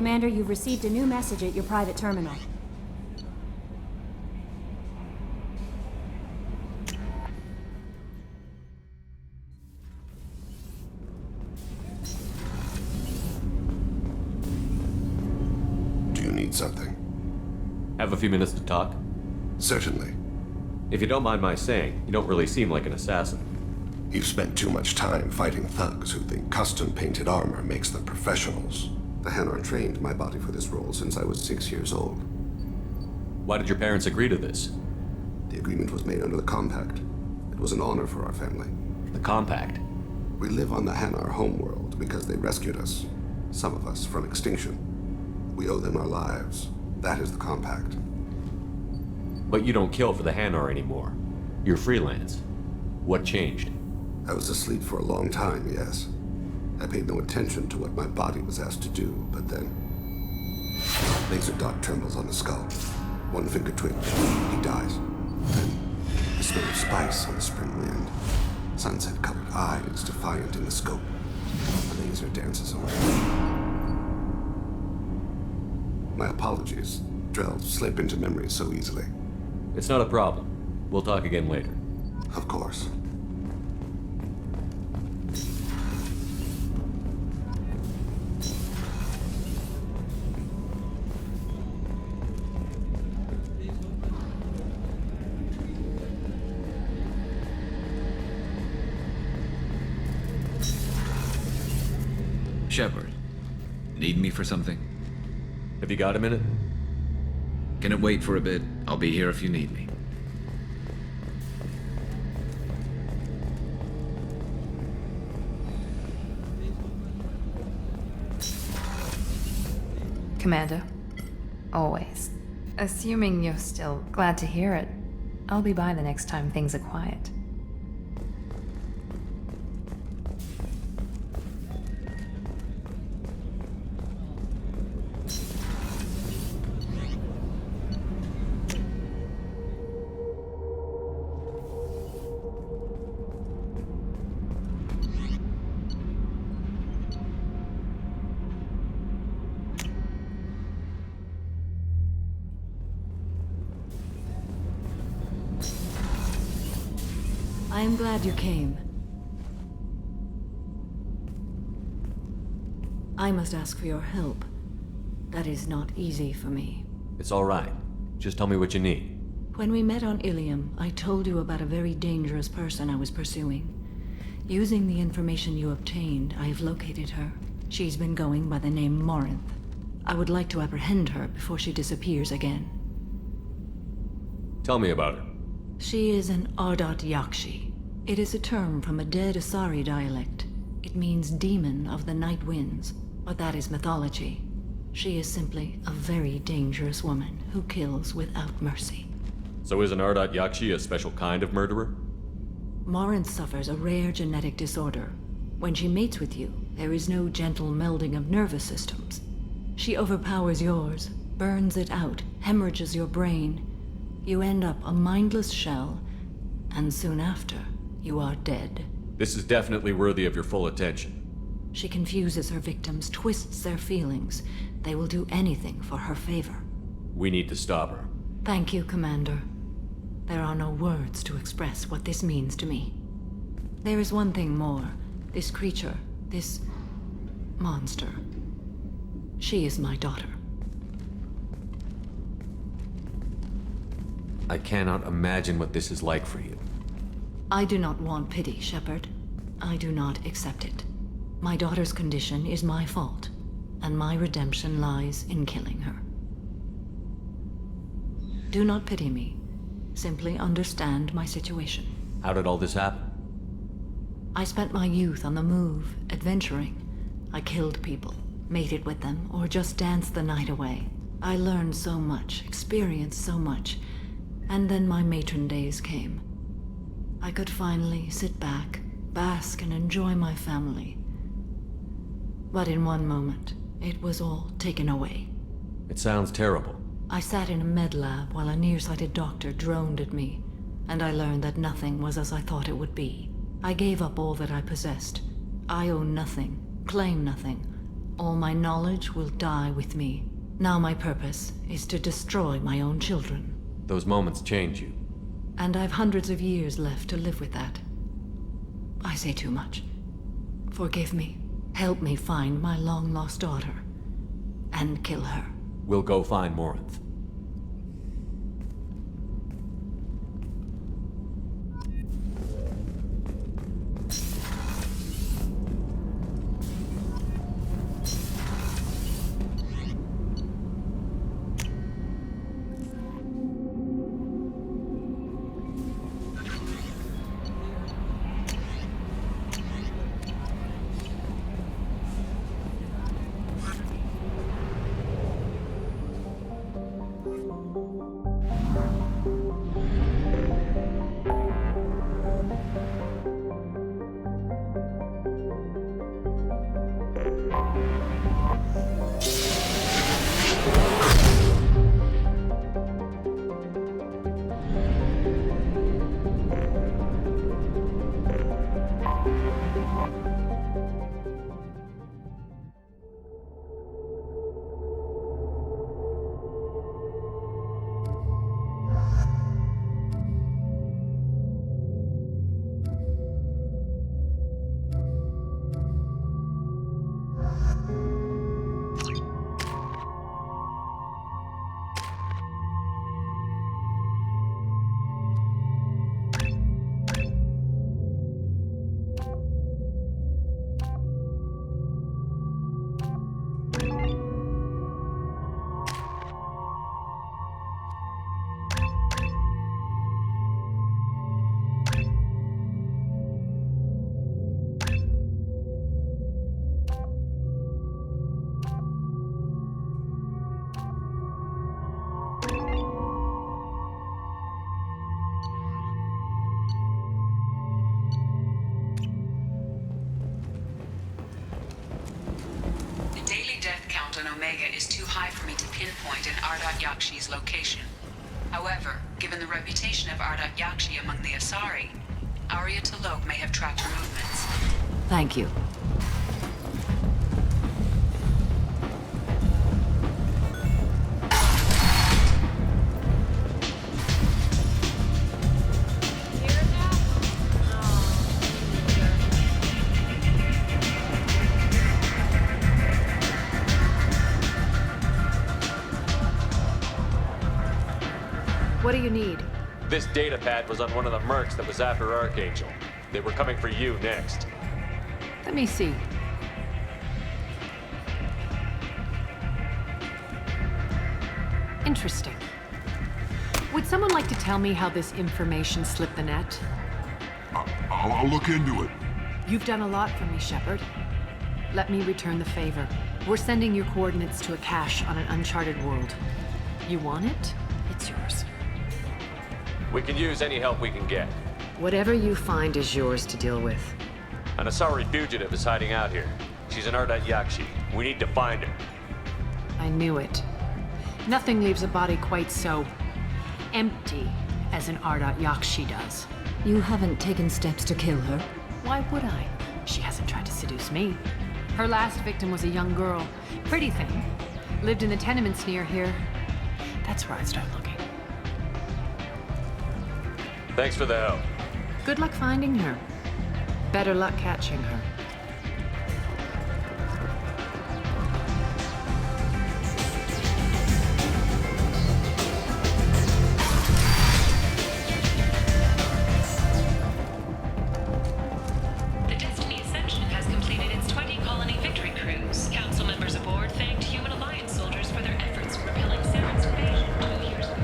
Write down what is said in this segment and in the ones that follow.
Commander, you've received a new message at your private terminal. Do you need something? Have a few minutes to talk? Certainly. If you don't mind my saying, you don't really seem like an assassin. You've spent too much time fighting thugs who think custom-painted armor makes them professionals. The Hanar trained my body for this role since I was 6 years old. Why did your parents agree to this? The agreement was made under the Compact. It was an honor for our family. The Compact? We live on the Hanar homeworld because they rescued us, some of us, from extinction. We owe them our lives. That is the Compact. But you don't kill for the Hanar anymore. You're freelance. What changed? I was asleep for a long time, yes. I paid no attention to what my body was asked to do, but then... Laser dot trembles on the skull. One finger twitch. He dies. Then the smell of spice on the spring wind. Sunset-colored eyes defiant in the scope. The laser dances away. My apologies. Drells slip into memory so easily. It's not a problem. We'll talk again later. Of course. Shepard, need me for something? Have you got a minute? Can it wait for a bit? I'll be here if you need me. Commander, always. Assuming you're still glad to hear it, I'll be by the next time things are quiet. I am glad you came. I must ask for your help. That is not easy for me. It's all right. Just tell me what you need. When we met on Ilium, I told you about a very dangerous person I was pursuing. Using the information you obtained, I have located her. She's been going by the name Morinth. I would like to apprehend her before she disappears again. Tell me about her. She is an Ardat Yakshi. It is a term from a dead Asari dialect. It means demon of the night winds, but that is mythology. She is simply a very dangerous woman who kills without mercy. So is an Ardat Yakshi a special kind of murderer? Morinth suffers a rare genetic disorder. When she mates with you, there is no gentle melding of nervous systems. She overpowers yours, burns it out, hemorrhages your brain. You end up a mindless shell, and soon after, you are dead. This is definitely worthy of your full attention. She confuses her victims, twists their feelings. They will do anything for her favor. We need to stop her. Thank you, Commander. There are no words to express what this means to me. There is one thing more. This creature, this monster. She is my daughter. I cannot imagine what this is like for you. I do not want pity, Shepard. I do not accept it. My daughter's condition is my fault, and my redemption lies in killing her. Do not pity me. Simply understand my situation. How did all this happen? I spent my youth on the move, adventuring. I killed people, mated with them, or just danced the night away. I learned so much, experienced so much, and then my matron days came. I could finally sit back, bask and enjoy my family. But in one moment, it was all taken away. It sounds terrible. I sat in a med lab while a nearsighted doctor droned at me, and I learned that nothing was as I thought it would be. I gave up all that I possessed. I own nothing, claim nothing. All my knowledge will die with me. Now my purpose is to destroy my own children. Those moments change you. And I've hundreds of years left to live with that. I say too much. Forgive me. Help me find my long-lost daughter. And kill her. We'll go find Morinth. Omega is too high for me to pinpoint an Ardat Yakshi's location. However, given the reputation of Ardat Yakshi among the Asari, Arya T'Loak may have tracked her movements. Thank you. What do you need? This data pad was on one of the mercs that was after Archangel. They were coming for you next. Let me see. Interesting. Would someone like to tell me how this information slipped the net? I'll look into it. You've done a lot for me, Shepard. Let me return the favor. We're sending your coordinates to a cache on an uncharted world. You want it? It's yours. We can use any help we can get. Whatever you find is yours to deal with. An Asari fugitive is hiding out here. She's an Ardat Yakshi. We need to find her. I knew it. Nothing leaves a body quite so empty as an Ardat Yakshi does. You haven't taken steps to kill her? Why would I? She hasn't tried to seduce me. Her last victim was a young girl. Pretty thing. Lived in the tenements near here. That's where I'd start looking. Thanks for the help. Good luck finding her. Better luck catching her. The Destiny Ascension has completed its 20-colony victory cruise. Council members aboard thanked Human Alliance soldiers for their efforts repelling Saren's invasion 2 years ago.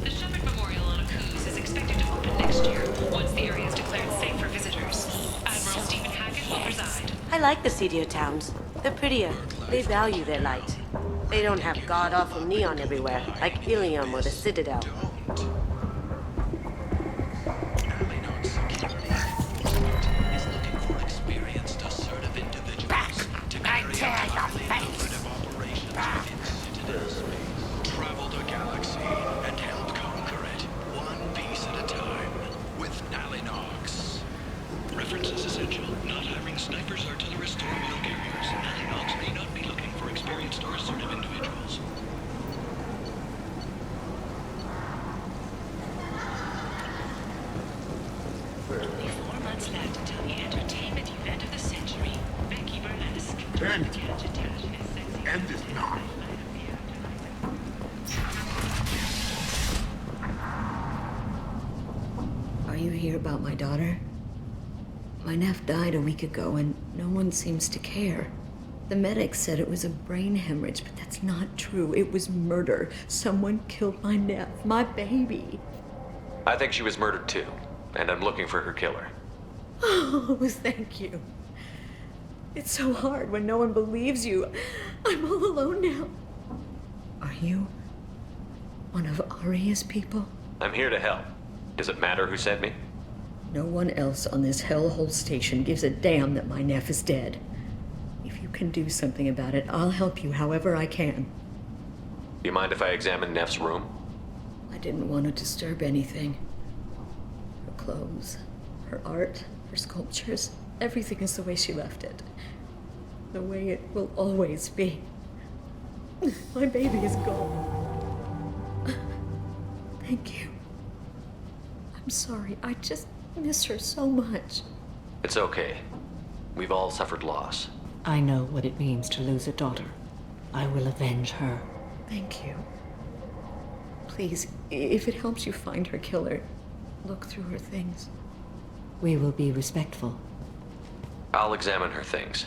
The Shepard Memorial on Akuz is expected to open next year, once the area is declared safe for visitors. Admiral Stephen Hackett will preside. I like the seedier towns. They're prettier. They value their light. They don't have god-awful neon everywhere, like Ilium or the Citadel. you here about my daughter? My nephew died a week ago and no one seems to care. The medics said it was a brain hemorrhage, but that's not true. It was murder. Someone killed my nephew, my baby. I think she was murdered too, and I'm looking for her killer. Oh, thank you. It's so hard when no one believes you. I'm all alone now. Are you one of Aria's people? I'm here to help. Does it matter who sent me? No one else on this hellhole station gives a damn that my nephew is dead. If you can do something about it, I'll help you however I can. Do you mind if I examine Neff's room? I didn't want to disturb anything. Her clothes, her art, her sculptures, everything is the way she left it. The way it will always be. My baby is gone. Thank you. I'm sorry, I just miss her so much. It's okay. We've all suffered loss. I know what it means to lose a daughter. I will avenge her. Thank you. Please, if it helps you find her killer, look through her things. We will be respectful. I'll examine her things.